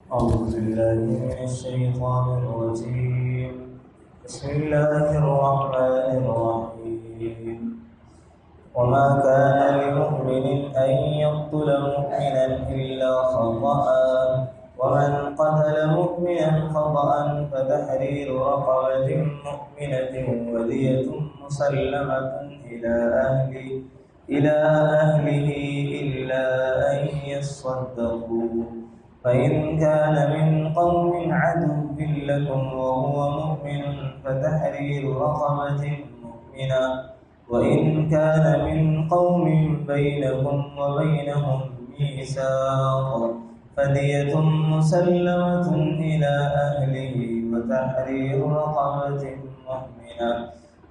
أعوذ بالله من الشيطان الرجيم. بسم الله الرحمن الرحيم. وما كان لمؤمن أن يقتل مؤمنا إلا خطأ، ومن قتل مؤمنا خطأ فتحرير رقبة مؤمنة ودية مسلمة إلى أهله إلا أن يصدقوا، فإن كان من قوم عدو لكم وهو مؤمن فتحرير رقبة مؤمنة، وإن كان من قوم بينكم وبينهم ميثاق فدية مسلمة إلى أهله وتحرير رقبة مؤمنة،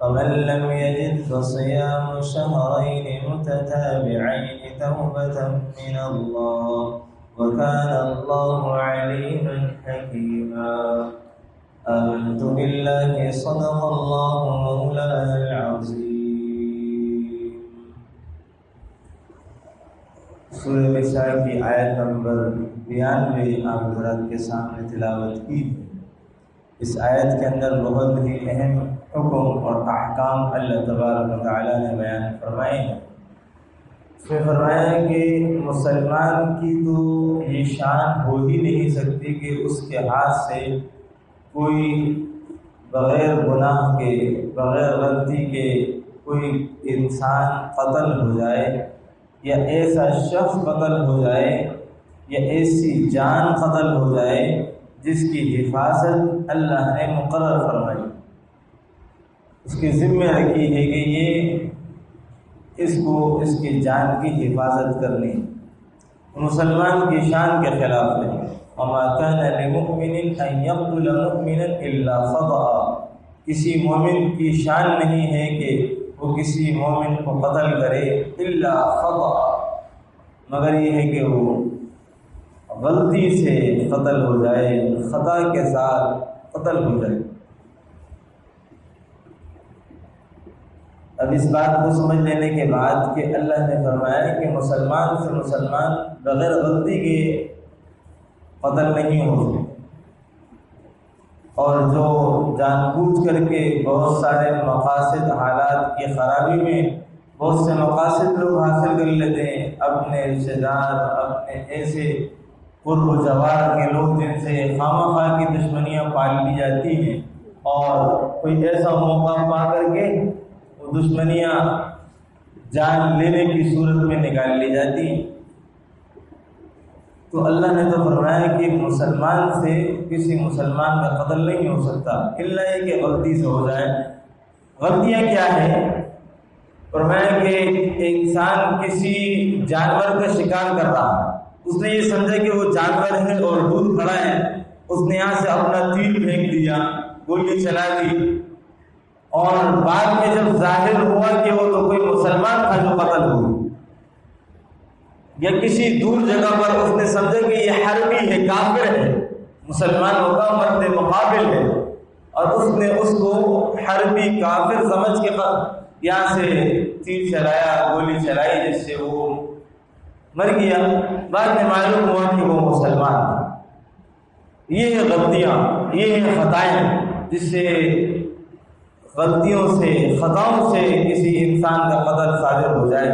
فمن لم يجد فصيام شهرين متتابعين توبة من الله، وكان الله عليما حكيما. آمنت بالله صدق الله مولانا العظيم. سورہ نساء کی آیت نمبر 92 آپ حضرات کے سامنے تلاوت کی. اس آیت کے اندر بہت ہی اہم حکم اور احکام اللہ تبارک و تعالیٰ نے بیان فرمائے ہیں. اس میں فرمایا کہ مسلمان کی تو یہ شان ہو ہی نہیں سکتی کہ اس کے ہاتھ سے کوئی بغیر گناہ کے بغیر غلطی کے کوئی انسان قتل ہو جائے، یا ایسا شخص قتل ہو جائے، یا ایسی جان قتل ہو جائے جس کی حفاظت اللہ نے مقرر فرمائی، اس کے ذمہ رکھی ہے کہ یہ اس کی جان کی حفاظت کرنی. مسلمان کی شان کے خلاف ہے. وما كان لمؤمن ان يقتل مؤمنا الا خطأ، کسی مومن کی شان نہیں ہے کہ وہ کسی مومن کو قتل کرے الا خطأ، مگر یہ ہے کہ وہ غلطی سے قتل ہو جائے، خطا کے ساتھ قتل ہو جائے. اب اس بات کو سمجھ لینے کے بعد کہ اللہ نے فرمایا کہ مسلمان سے مسلمان بغیر غلطی کے قتل نہیں ہو سکتے، اور جو جان بوجھ کر کے بہت سارے مقاصد حالات کی خرابی میں بہت سے مقاصد لوگ حاصل کر لیتے ہیں، اپنے رشتے دار، اپنے ایسے قرب و جوار کے لوگ جن سے خواہ مخواہ کی دشمنیاں پال لی جاتی ہیں، اور کوئی ایسا موقع پا کر کے دشمنیاں جان لینے کی صورت میں نکال لی جاتی. تو اللہ نے تو فرمایا کہ مسلمان سے کسی مسلمان کا قتل نہیں ہو سکتا الا یہ کہ غلطی سے ہو جائے. غلطیاں کیا ہے؟ فرمایا کہ انسان کسی جانور کا شکار کر رہا ہے، اس نے یہ سمجھا کہ وہ جانور ہے اور دور کھڑا ہے، اس نے یہاں سے اپنا تیر پھینک دیا، گولی چلا دی، اور بعد میں جب ظاہر ہوا کہ وہ تو کوئی مسلمان تھا جو قتل ہوا، یا کسی دور جگہ پر اس نے سمجھا کہ یہ حربی ہے، کافر ہے، مسلمانوں کا مرد مقابل ہے، اور اس نے اس کو حربی کافر سمجھ کے یہاں سے تیر چلایا، گولی چلائی، جس سے وہ مر گیا. بعد میں معلوم ہوا کہ وہ مسلمان تھا. یہ غلطیاں، یہ خطائیں، جس سے غلطیوں سے خطاؤں سے کسی انسان کا قتل صادر ہو جائے.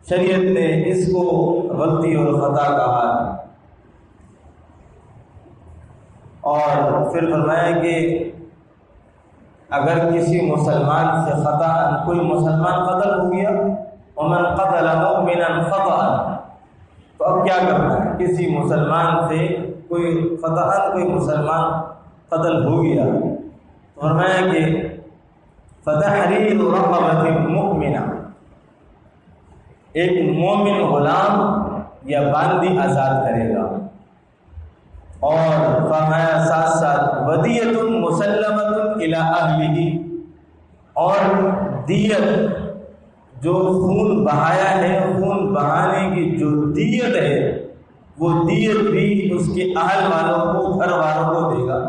شریعت نے اس کو غلطی اور خطا کہا ہے. اور پھر فرمایا کہ اگر کسی مسلمان سے خطا کوئی مسلمان قتل ہو گیا، ومن قتل مؤمنا خطأ، تو اب کیا کرنا ہے؟ کسی مسلمان سے کوئی خطا کوئی مسلمان قتل ہو گیا، تو فرمایا کہ فتحریر رقبۃ مؤمنہ، ایک مومن غلام یا باندی آزاد کرے گا. اور فرمایا ساتھ ساتھ ودیۃ مسلمۃ الی اہلہ، اور دیت جو خون بہایا ہے، خون بہانے کی جو دیت ہے، وہ دیت بھی اس کے اہل والوں کو، گھر والوں کو دے گا.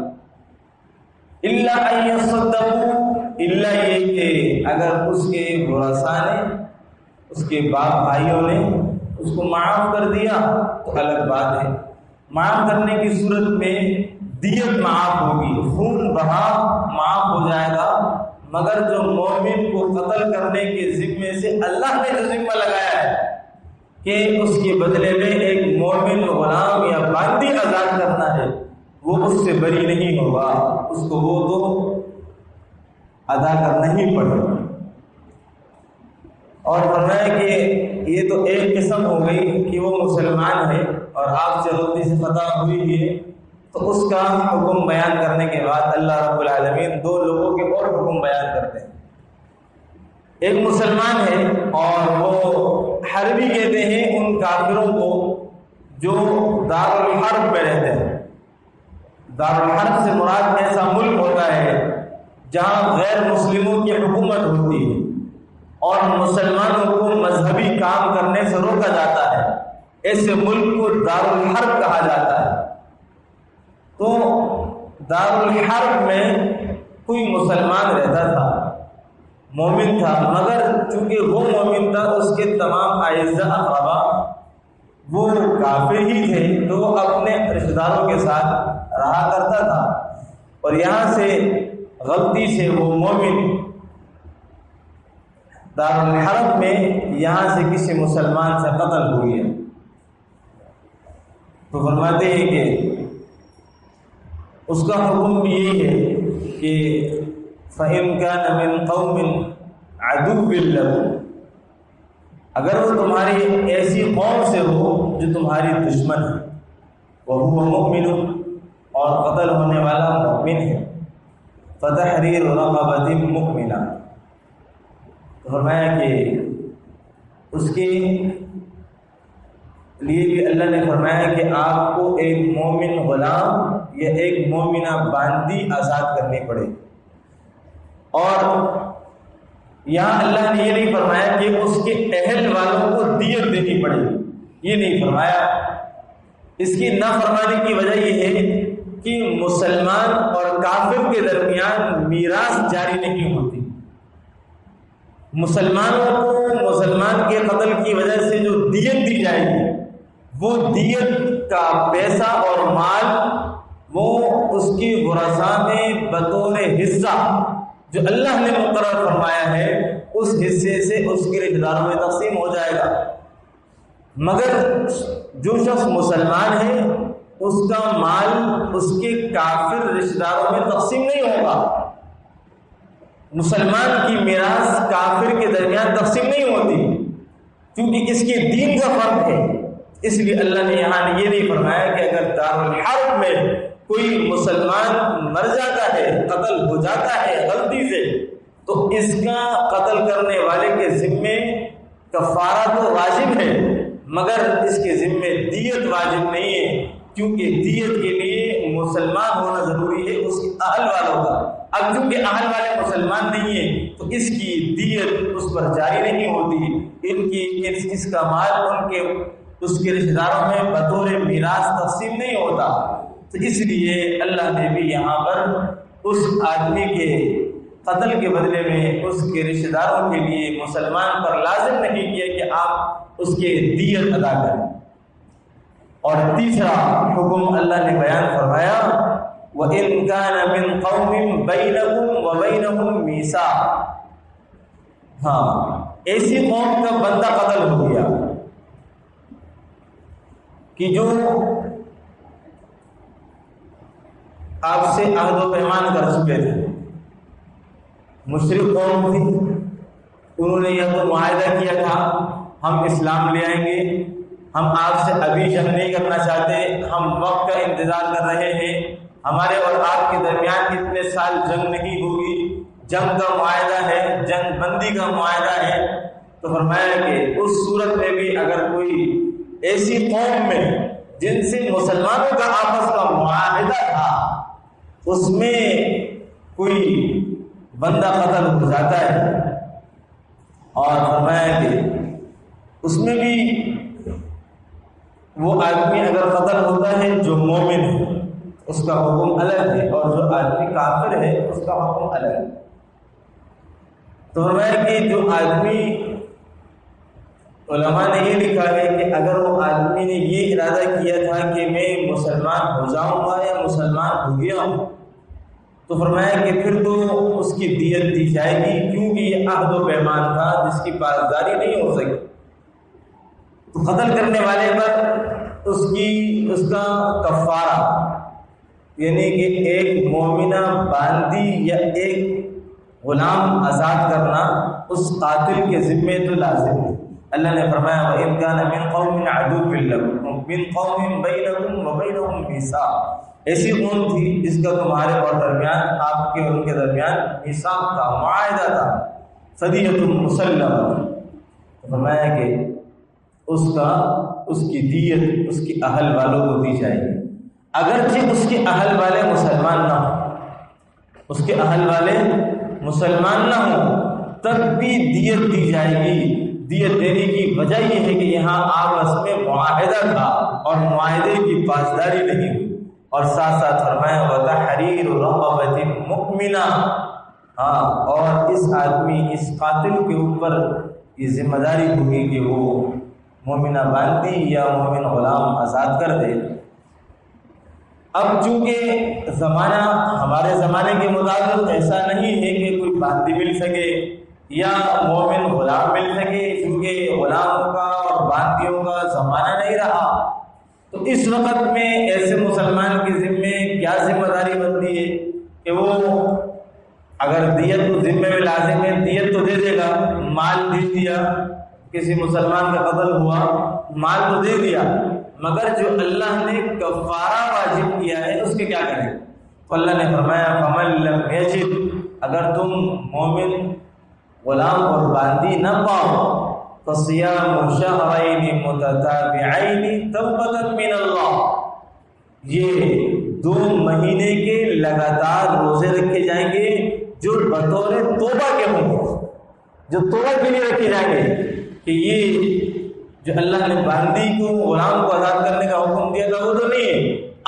الا ان یصدقوا، الا یہ کہ اگر اس کے ورثاء نے، اس کے باپ بھائیوں نے اس کو معاف کر دیا تو الگ بات ہے، معاف کرنے کی صورت میں دیت معاف ہوگی، خون بہا معاف ہو جائے گا، مگر جو مومن کو قتل کرنے کے ذمے سے اللہ نے جو ذمہ لگایا ہے کہ اس کے بدلے میں ایک مومن غلام یا باندی آزاد کرنا ہے، وہ اس سے بری نہیں ہوگا، اس کو وہ تو ادا کرنا ہی پڑے گا۔ اور فرمایا کہ یہ تو ایک قسم ہو گئی کہ وہ مسلمان ہے اور آپ سے غلطی سے خطا ہوئی ہے، تو اس کا حکم بیان کرنے کے بعد اللہ رب العالمین دو لوگوں کے اور حکم بیان کرتے ہیں۔ ایک مسلمان ہے اور وہ حربی کہتے ہیں ان کافروں کو جو دار الحرب میں رہتے ہیں۔ دار الحرب سے مراد ایسا ملک ہوتا ہے جہاں غیر مسلموں کی حکومت ہوتی ہے اور مسلمانوں کو مذہبی کام کرنے سے روکا جاتا ہے، ایسے ملک کو دار الحرب کہا جاتا ہے۔ تو دار الحرب میں کوئی مسلمان رہتا تھا، مومن تھا، مگر چونکہ وہ مومن تھا اس کے تمام اعزاء اقربا وہ کافر ہی تھے، تو وہ اپنے رشتہ داروں کے ساتھ رہا کرتا تھا، اور یہاں سے غلطی سے وہ مومن دار الحرب میں یہاں سے کسی مسلمان سے قتل ہو گیا، تو فرماتے ہیں کہ اس کا حکم بھی یہی ہے کہ فَإِنْ كَانَ مِنْ قَوْمٍ عَدُوٍّ لَهُمْ، اگر وہ تمہاری ایسی قوم سے ہو جو تمہاری دشمن ہے، وَهُوَ مُؤْمِنٌ، اور قتل ہونے والا مؤمن ہے، فَتَحْرِيرُ رَقَبَةٍ مُؤْمِنَةٍ، تو فرمایا کہ اس کے لیے بھی اللہ نے فرمایا کہ آپ کو ایک مومن غلام یا ایک مومنہ باندی آزاد کرنی پڑے، اور یہاں اللہ نے یہ نہیں فرمایا کہ اس کے اہل والوں کو دیت دینی پڑے، یہ نہیں فرمایا۔ اس کی نافرمانی کی وجہ یہ ہے کہ مسلمان اور کافر کے درمیان میراث جاری نہیں ہوتی۔ مسلمانوں کو مسلمان کے قتل کی وجہ سے جو دیت دی جائے گی، وہ دیت کا پیسہ اور مال وہ اس کی ورثاء میں بطور حصہ جو اللہ نے مقرر فرمایا ہے اس حصے سے اس کے رشتہ داروں میں تقسیم ہو جائے گا، مگر جو شخص مسلمان ہے اس کا مال اس کے کافر رشتہ داروں میں تقسیم نہیں ہوگا۔ مسلمان کی میراث کافر کے درمیان تقسیم نہیں ہوتی، کیونکہ اس کے دین کا فرق ہے۔ اس لیے اللہ نے یہاں یہ نہیں فرمایا کہ اگر دار الحرب میں کوئی مسلمان مر جاتا ہے، قتل ہو جاتا ہے غلطی سے، تو اس کا قتل کرنے والے کے ذمے کفارہ تو واجب ہے، مگر اس کے ذمے دیت واجب نہیں ہے، کیونکہ دیت کے لیے مسلمان ہونا ضروری ہے اس کے اہل والوں کا۔ اب چونکہ اہل والے مسلمان نہیں ہیں تو اس کی دیت اس پر جاری نہیں ہوتی، اس کا مال اس کے رشتہ داروں میں بطور میراث تقسیم نہیں ہوتا۔ تو اس لیے اللہ نے بھی یہاں پر اس آدمی کے قتل کے بدلے میں اس کے رشتہ داروں کے لیے مسلمان پر لازم نہیں کیا کہ آپ اس کے دیت ادا کریں۔ اور تیسرا حکم اللہ نے بیان فرمایا وَإِنْ كَانَ مِنْ قَوْمٍ بَيْنَكُمْ وَبَيْنَهُمْ مِيثَاقٌ، ہاں ایسی قوم کا بندہ قتل ہو گیا کہ جو آپ سے عہد و پیمان کر چکے تھے، مشرک قوم تھی، انہوں نے یہ تو معاہدہ کیا تھا ہم اسلام لے آئیں گے، ہم آپ سے ابھی جنگ نہیں کرنا چاہتے، ہم وقت کا انتظار کر رہے ہیں، ہمارے اور آپ کے درمیان اتنے سال جنگ نہیں ہوگی، جنگ کا معاہدہ ہے، جنگ بندی کا معاہدہ ہے۔ تو فرمایا کہ اس صورت میں بھی اگر کوئی ایسی قوم میں جن سے مسلمانوں کا آپس کا معاہدہ تھا اس میں کوئی بندہ قتل ہو جاتا ہے، اور فرمایا کہ اس میں بھی وہ آدمی اگر قتل ہوتا ہے جو مومن ہے اس کا حکم الگ ہے، اور جو آدمی کافر ہے اس کا حکم الگ ہے۔ تو فرمایا کہ جو آدمی علماء نے یہ لکھا ہے کہ اگر وہ آدمی نے یہ ارادہ کیا تھا کہ میں مسلمان ہو جاؤں گا یا مسلمان ہو گیا ہوں، تو فرمایا کہ پھر تو اس کی دیت دی جائے گی، کیونکہ یہ عہد و پیمان تھا جس کی پاسداری نہیں ہو سکی۔ تو قتل کرنے والے پر اس کا کفارہ، یعنی کہ ایک مومنہ باندی یا ایک غلام آزاد کرنا اس قاتل کے ذمے تو لازم ہے۔ اللہ نے فرمایا وَإِنْ كَانَ مِنْ قَوْمٍ عَدُوٍّ لَكُمْ مِنْ قَوْمٍ بَيْنَكُمْ وَبَيْنَهُمْ مِيثَاق، ایسی قوم تھی جس کا تمہارے اور درمیان، آپ کے اور ان کے درمیان میثاق تھا، معاہدہ تھا، فدیۃ مسلمہ، فرمایا کہ اس کی دیت اس کی اہل والوں کو دی جائے گی، اگرچہ اس کے اہل والے مسلمان نہ ہوں، اس کے اہل والے مسلمان نہ ہوں تب بھی دیت دی جائے گی۔ دیت دینے کی وجہ یہ ہے کہ یہاں آپس میں معاہدہ تھا اور معاہدے کی پاسداری نہیں ہوئی، اور ساتھ ساتھ فرمایا وَتَحْرِيرُ رَقَبَةٍ مُؤْمِنَةٍ، اور اس آدمی اس قاتل کے اوپر یہ ذمہ داری ہوگی کہ وہ مومنہ باندی یا مومن غلام آزاد کر دے۔ اب چونکہ زمانہ ہمارے زمانے کے مطابق ایسا نہیں ہے کہ کوئی باندی مل سکے یا مومن غلام مل سکے، کیونکہ غلاموں کا اور باندیوں کا زمانہ نہیں رہا، تو اس وقت میں ایسے مسلمان کے ذمے کیا ذمہ داری بنتی ہے کہ وہ اگر دیت تو ذمے میں لازم ہے، دیت تو دے دے گا، مال دے دیا، کسی مسلمان کا قتل ہوا، مال تو دے دیا، مگر جو اللہ نے کفارہ واجب کیا ہے اس کے کیا کریں؟ تو اللہ نے فرمایا فَمَن لَّمْ يَجِدْ، اگر تم مومن غلام اور باندی نہ پاؤ فَصِيَامُ شَهْرَيْنِ مُتَتَابِعَيْنِ تَوْبَةً مِّنَ اللَّهِ، یہ 2 مہینے کے لگاتار روزے رکھے جائیں گے جو بطور توبہ کے ہوں گے، جو توبہ کے لیے رکھے جائیں گے، کہ یہ جو اللہ نے باندی کو غلام کو آزاد کرنے کا حکم دیا تھا وہ تو نہیں ہے،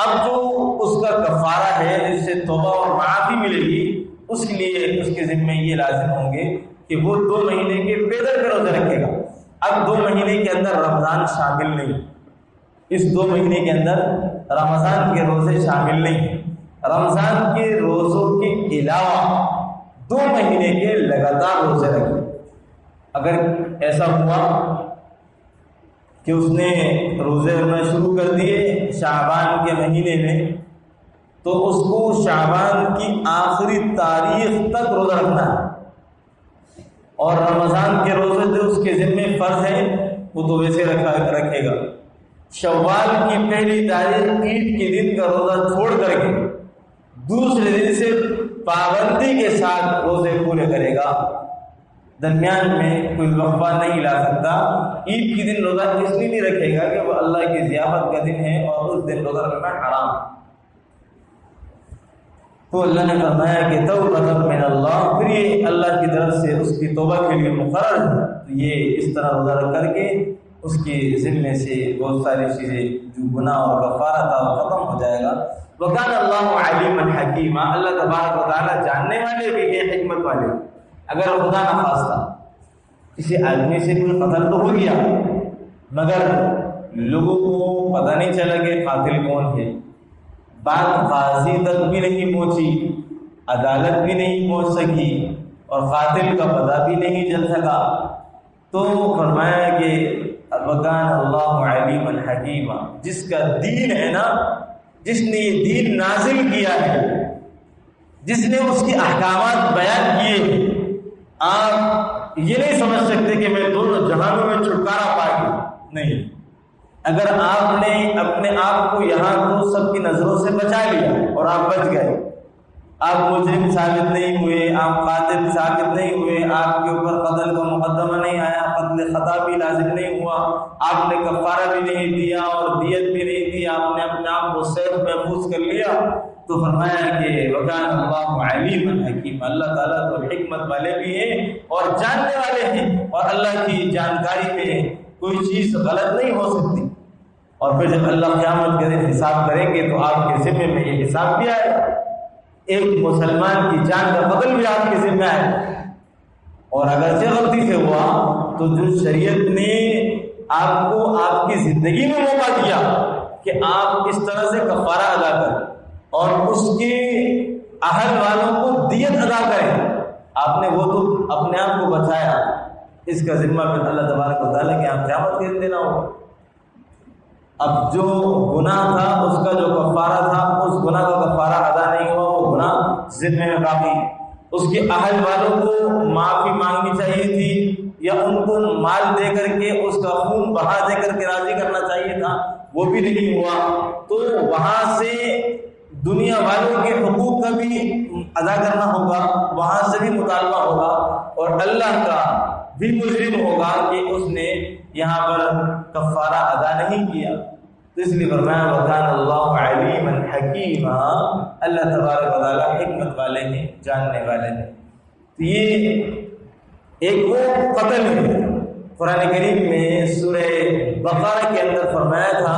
اب جو اس کا کفارہ ہے جس سے توبہ اور معافی ملے گی، اس کے لیے اس کے ذمہ یہ لازم ہوں گے کہ وہ 2 مہینے کے پیدل کے روزے رکھے گا۔ اب 2 مہینے کے اندر رمضان شامل نہیں، اس 2 مہینے کے اندر رمضان کے روزے شامل نہیں، رمضان کے روزوں کے علاوہ 2 مہینے کے لگاتار روزے رکھے۔ اگر ایسا ہوا کہ اس نے روزے رکھنا شروع کر دیے شعبان کے مہینے میں، تو اس کو شعبان کی آخری تاریخ تک روزہ رکھنا ہے، اور رمضان کے روزے جو اس کے ذمہ فرض ہیں وہ تو ویسے رکھے گا۔ شوال کی پہلی تاریخ عید کے دن کا روزہ چھوڑ کر کے دوسرے دن سے پابندی کے ساتھ روزے پورے کرے گا، درمیان میں کوئی وقفہ نہیں لا سکتا۔ عید کے دن روزہ اس لیے نہیں رکھے گا کہ وہ اللہ کی ضیافت کا دن ہے اور اس دن روزہ رکھنا حرام ہے۔ تو اللہ نے فرمایا کہ توبۃ من اللہ، پھر یہ اللہ کی طرف سے اس کی توبہ کے لیے مقرر ہے، تو یہ اس طرح روزہ رکھ کر کے اس کے ذمے سے بہت ساری چیزیں جو گناہ اور کفارہ تھا وہ ختم ہو جائے گا۔ وَكَانَ اللَّهُ عَلِيمًا حَكِيمًا، اللہ تبارک و تعالیٰ جاننے والے بھی ہیں، حکمت والے۔ اگر خدا نہ خواستہ کسی آدمی سے کوئی قتل تو ہو گیا مگر لوگوں کو پتہ نہیں چلا کہ قاتل کون ہے، بات قاضی تک بھی نہیں پہنچی، عدالت بھی نہیں پہنچ سکی اور قاتل کا پتہ بھی نہیں چل سکا، تو فرمایا کہ وَكَانَ اللَّهُ عَلِيمًا حَكِيمًا، جس کا دین ہے نا، جس نے یہ دین نازل کیا ہے، جس نے اس کے احکامات بیان کیے، آپ یہ نہیں سمجھ سکتے کہ میں دونوں جہانوں میں چھٹکارا پا گیا، نہیں۔ اگر آپ نے اپنے آپ کو یہاں تو سب کی نظروں سے بچا لیا اور آپ بچ گئے، آپ مجرم ثابت نہیں ہوئے، آپ قاتل ثابت نہیں ہوئے، آپ کے اوپر قتل کا مقدمہ نہیں آیا، قتل خطا بھی لازم نہیں ہوا، آپ نے کفارہ بھی نہیں دیا اور دیت بھی نہیں دی، آپ نے اپنے آپ کو صحت محفوظ کر لیا، تو فرمایا کہ وَكَانَ اللَّهُ عَلِيمًا حَكِيمًا، اللہ تعالیٰ تو حکمت والے بھی ہیں اور جاننے والے ہیں، اور اللہ کی جانکاری میں کوئی چیز غلط نہیں ہو سکتی۔ اور پھر جب اللہ قیامت کے دن حساب کریں گے تو آپ کے ذمے میں یہ حساب بھی آئے گا، ایک مسلمان کی جان کا قتل بھی آپ کے ذمہ ہے، اور اگر غلطی سے ہوا تو جو شریعت نے آپ کو آپ کی زندگی میں موقع دیا کہ آپ اس طرح سے کفارہ ادا کریں اور اس کے اہل والوں کو دیت ادا کریں، آپ نے وہ تو اپنے آپ کو بچایا، اس کا ذمہ پھر اللہ تبارک و تعالیٰ کے یہاں قیامت کے دن دینا ہوگا۔ اب جو گناہ تھا اس کا جو کفارہ تھا، اس گناہ کا کفارہ ادا نہیں ہوا، وہ گناہ ذمہ میں باقی، اس کے اہل والوں کو معافی مانگنی چاہیے تھی یا ان کو مال دے کر کے اس کا خون بہا دے کر کے راضی کرنا چاہیے تھا، وہ بھی نہیں ہوا، تو وہاں سے دنیا والوں کے حقوق کا بھی ادا کرنا ہوگا، وہاں سے بھی مطالبہ ہوگا، اور اللہ کا بھی مجرم ہوگا کہ اس نے یہاں پر کفارہ ادا نہیں کیا۔ تو اس لیے فرمایا وَكَانَ اللَّهُ عَلِيمًا حَكِيمًا، اللہ تبارک و تعالیٰ حکمت والے ہیں، جاننے والے ہیں۔ تو یہ ایک وہ قتل ہے، قرآن کریم میں سورہ بقرہ کے اندر فرمایا تھا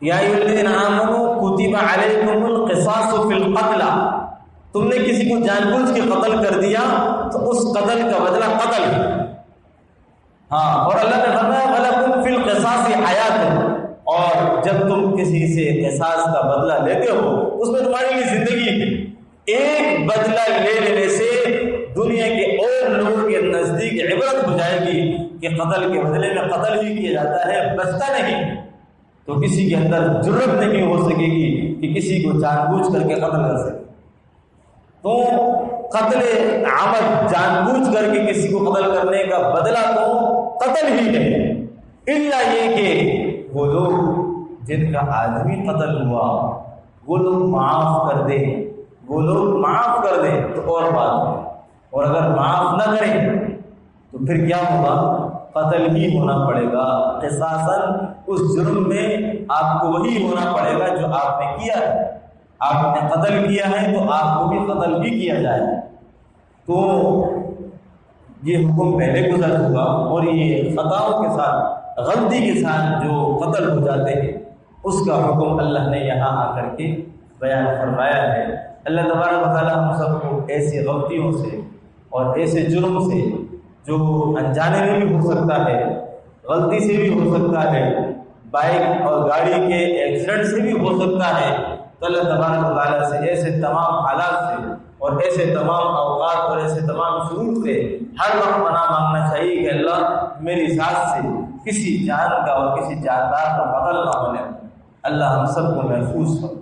یا ایھا الذین آمنوا کتب علیکم القصاص فی القتلى، تم نے کسی کو جان بوجھ کے قتل کر دیا تو اس قتل کا بدلہ قتل ہے۔ ہاں، اور اللہ نے فرمایا وَلَكُمْ فِي الْقِصَاصِ حَيَاةٌ، اور جب تم کسی سے قصاص کا بدلہ لیتے ہو اس میں تمہارے لیے زندگی ہے۔ ایک بدلہ لے لینے سے دنیا کے اور لوگوں کے نزدیک عبرت ہو جائے گی کہ قتل کے بدلے میں قتل ہی کیا جاتا ہے، بچتا نہیں، تو کسی کے اندر جرأت نہیں ہو سکے گی کہ کسی کو جان بوجھ کر کے قتل کر سکے۔ تو قتل عمد، جان بوجھ کر کے کسی کو قتل کرنے کا بدلہ تو قتل ہی ہے، الا یہ کہ وہ لوگ جن کا آدمی قتل ہوا وہ لوگ معاف کر دیں، وہ لوگ معاف کر دیں تو اور بات ہے، اور اگر معاف نہ کریں تو پھر کیا ہوگا؟ قتل ہی ہونا پڑے گا، قصاصاً اس جرم میں آپ کو وہی ہونا پڑے گا جو آپ نے کیا ہے۔ آپ نے قتل کیا ہے تو آپ کو بھی قتل بھی کیا جائے۔ تو یہ حکم پہلے گزر چکا، اور یہ خطاؤں کے ساتھ، غلطی کے ساتھ جو قتل ہو جاتے ہیں اس کا حکم اللہ نے یہاں آ کر کے بیان فرمایا ہے۔ اللہ تبارک و تعالیٰ ہم سب کو ایسی غلطیوں سے اور ایسے جرم سے جو انجانے میں بھی ہو سکتا ہے، غلطی سے بھی ہو سکتا ہے، بائک اور گاڑی کے ایکسیڈنٹ سے بھی ہو سکتا ہے، تو اللہ تبارک و تعالیٰ سے ایسے تمام حالات سے اور ایسے تمام اوقات اور ایسے تمام شروع سے ہر وقت پناہ مانگنا چاہیے کہ اللہ میری ذات سے کسی جان کا اور کسی جاندار کا قتل نہ ہونے، اللہ ہم سب کو محفوظ کرے۔